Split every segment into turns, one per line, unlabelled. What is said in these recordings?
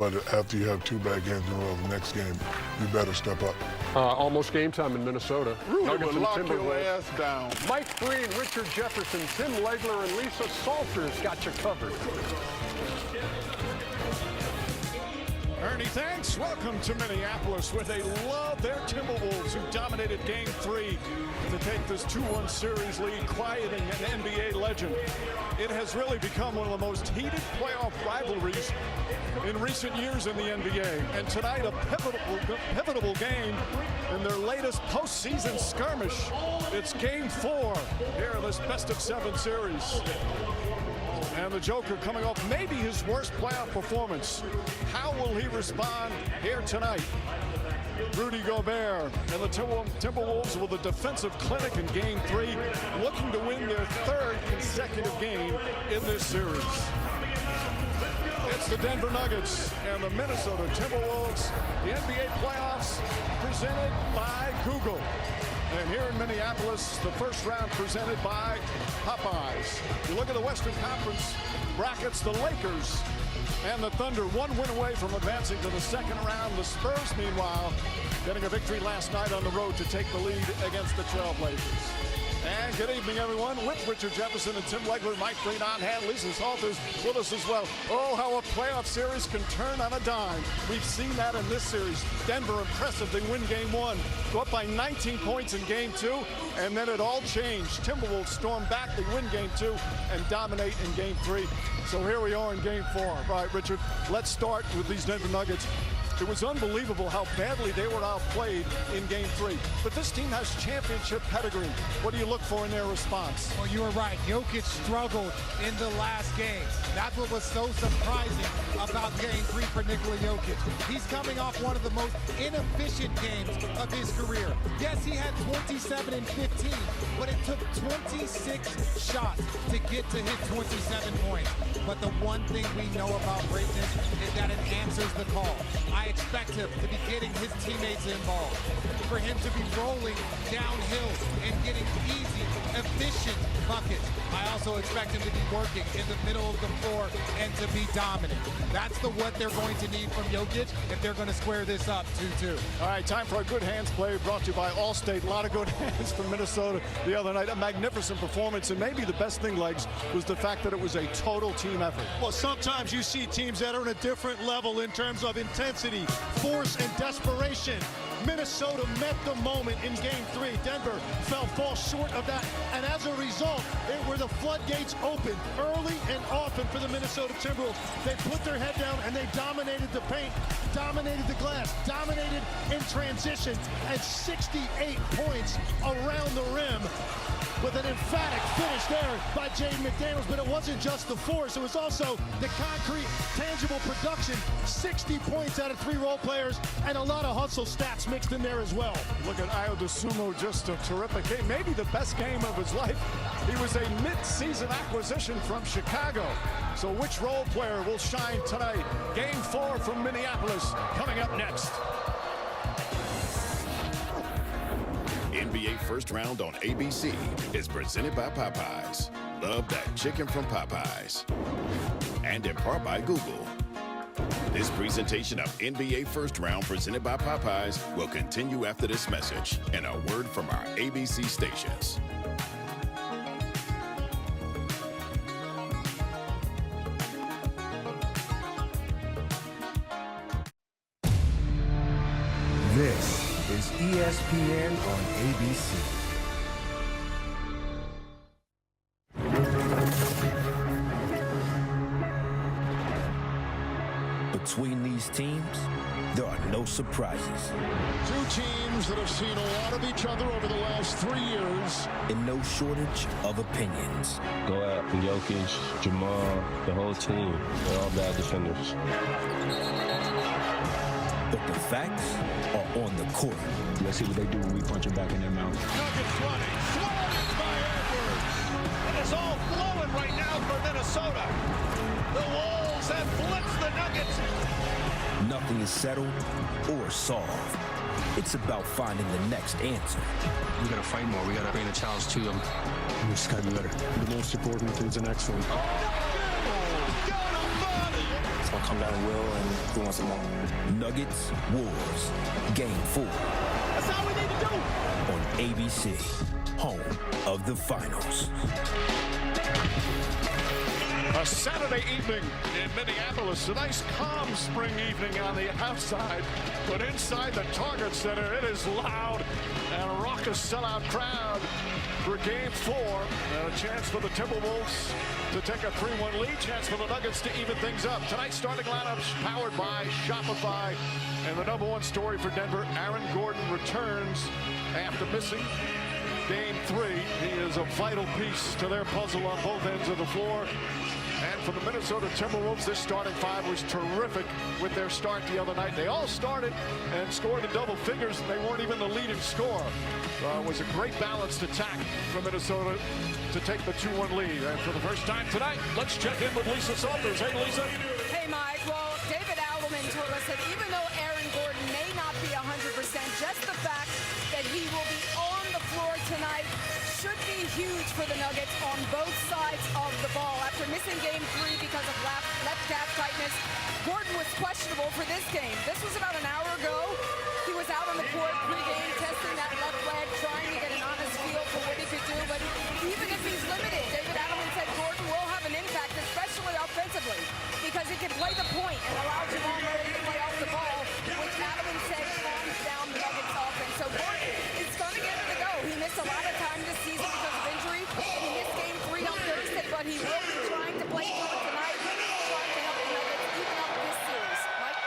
But after you have two bad games in a row, the next game, you better step up.
Almost game time in Minnesota.
Rudy will lock your ass down.
Mike Green, Richard Jefferson, Tim Legler, and Lisa Salters got you covered.
Ernie, thanks. Welcome to Minneapolis, where they love their Timberwolves, who dominated Game 3 to take this 2-1 series lead, quieting an NBA legend. It has really become one of the most heated playoff rivalries in recent years in the NBA. And tonight, a pivotal game in their latest postseason skirmish. It's Game 4 here in this best-of-7 series. And the Joker coming off maybe his worst playoff performance. How will he respond here tonight? Rudy Gobert and the Timberwolves with a defensive clinic in Game 3, looking to win their third consecutive game in this series. It's the Denver Nuggets and the Minnesota Timberwolves. The NBA playoffs presented by Google. And here in Minneapolis, the first round presented by Popeyes. You look at the Western Conference brackets, the Lakers and the Thunder, one win away from advancing to the second round. The Spurs, meanwhile, getting a victory last night on the road to take the lead against the Trailblazers. And good evening, everyone. With Richard Jefferson and Tim Legler, Mike Green on hand, Lisa Salters with us as well. Oh, how a playoff series can turn on a dime. We've seen that in this series. Denver impressive. They win Game 1, go up by 19 points in Game 2, and then it all changed. Timberwolves storm back, they win Game 2, and dominate in Game 3. So here we are in Game 4. All right, Richard, let's start with these Denver Nuggets. It was unbelievable how badly they were outplayed in Game 3. But this team has championship pedigree. What do you look for in their response?
Well, you were right. Jokic struggled in the last game. That's what was so surprising about Game 3 for Nikola Jokic. He's coming off one of the most inefficient games of his career. Yes, he had 27 and 15, but it took 26 shots to get to his 27 points. But the one thing we know about greatness is that it answers the call. I expect him to be getting his teammates involved, for him to be rolling downhill and getting easy, efficient buckets. I also expect him to be working in the middle of the floor and to be dominant. That's what they're going to need from Jokic if they're going to square this up 2-2.
All right, time for a good hands play brought to you by Allstate. A lot of good hands from Minnesota the other night. A magnificent performance, and maybe the best thing, Legs, was the fact that it was a total team effort.
Well, sometimes you see teams that are on a different level in terms of intensity, force, and desperation. Minnesota met the moment in Game 3. Denver fall short of that, and as a result, the floodgates open early and often for the Minnesota Timberwolves. They put their head down and they dominated the paint, dominated the glass, dominated in transition, and 68 points around the rim, with an emphatic finish there by Jaden McDaniels. But it wasn't just the force, it was also the concrete, tangible production. 60 points out of 3 role players, and a lot of hustle stats mixed in there as well.
Look at Ayo Dosunmu, just a terrific game, maybe the best game of his life. He was a mid-season acquisition from Chicago. So which role player will shine tonight? Game 4 from Minneapolis coming up next.
NBA First Round on ABC is presented by Popeyes. Love that chicken from Popeyes. And in part by Google. This presentation of NBA First Round presented by Popeyes will continue after this message and a word from our ABC stations.
This is ESPN on ABC. Between these teams, there are no surprises.
Two teams that have seen a lot of each other over the last 3 years.
And no shortage of opinions.
Go at Jokic, Jamal, the whole team. They're all bad defenders.
But the facts are on the court.
Let's see what they do when we punch them back in their mouth.
Nuggets running, swatted by Edwards.
And it's all flowing right now for Minnesota. The Wolves have blitzed the Nuggets.
Nothing is settled or solved. It's about finding the next answer.
We gotta fight more. We gotta bring the challenge to them.
We just gotta be better.
The most important thing is the next one.
It's
gonna come down to will, and we want
possible.
Nuggets, Wolves, Game 4.
That's all we need to do.
On ABC, home of the finals.
A Saturday evening in Minneapolis, a nice calm spring evening on the outside, but inside the Target Center, it is loud and a raucous sellout crowd for Game 4. And a chance for the Timberwolves to take a 3-1 lead, chance for the Nuggets to even things up. Tonight's starting lineups powered by Shopify, and the #1 story for Denver, Aaron Gordon returns after missing Game 3. He is a vital piece to their puzzle on both ends of the floor. And for the Minnesota Timberwolves, this starting five was terrific with their start the other night. They all started and scored in double figures, and they weren't even the leading scorer. It was a great balanced attack from Minnesota to take the 2-1 lead. And for the first time tonight, let's check in with Lisa Salters. Hey, Lisa.
Hey, Mike. Well, David Alderman told us that even though Aaron Gordon may not be 100%, just the fact that he will be on the floor tonight should be huge for the Nuggets on both sides of the ball. After missing Game 3 because of left calf tightness, Gordon was questionable for this game. This was about an hour ago. He was out on the court pregame, testing that left leg, trying to get an honest feel for what he could do. But even if he's limited, David Alderman said Gordon will have an impact, especially offensively, because he can play the point and allow Jamal Murray to play off the ball, which Alderman said calms down the Nuggets offense. So Gordon is going to get it to go. He missed a lot of time this season because of injury. He missed Game 3 on Thursday, but he will be trying to play through it tonight, trying to help the Nuggets even up this series. Mike?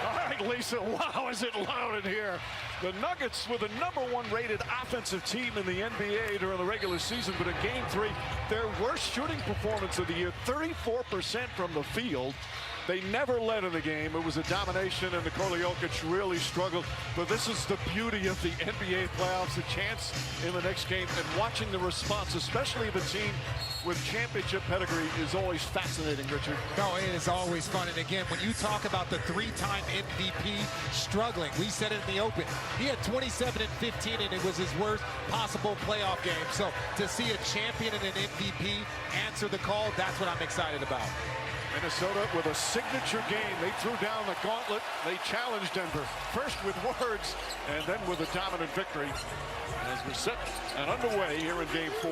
All right, Lisa, wow, is it loud in here. The Nuggets were the #1 rated offensive team in the NBA during the regular season, but in Game 3, their worst shooting performance of the year, 34% from the field. They never led in the game. It was a domination, and Nikola Jokic really struggled. But this is the beauty of the NBA playoffs, a chance in the next game. And watching the response, especially the team with championship pedigree, is always fascinating, Richard.
No, it is always fun. And again, when you talk about the 3-time MVP struggling, we said it in the open. He had 27 and 15, and it was his worst possible playoff game. So to see a champion and an MVP answer the call, that's what I'm excited about.
Minnesota with a signature game. They threw down the gauntlet. They challenged Denver, first with words and then with a dominant victory as we're set and underway here in Game 4.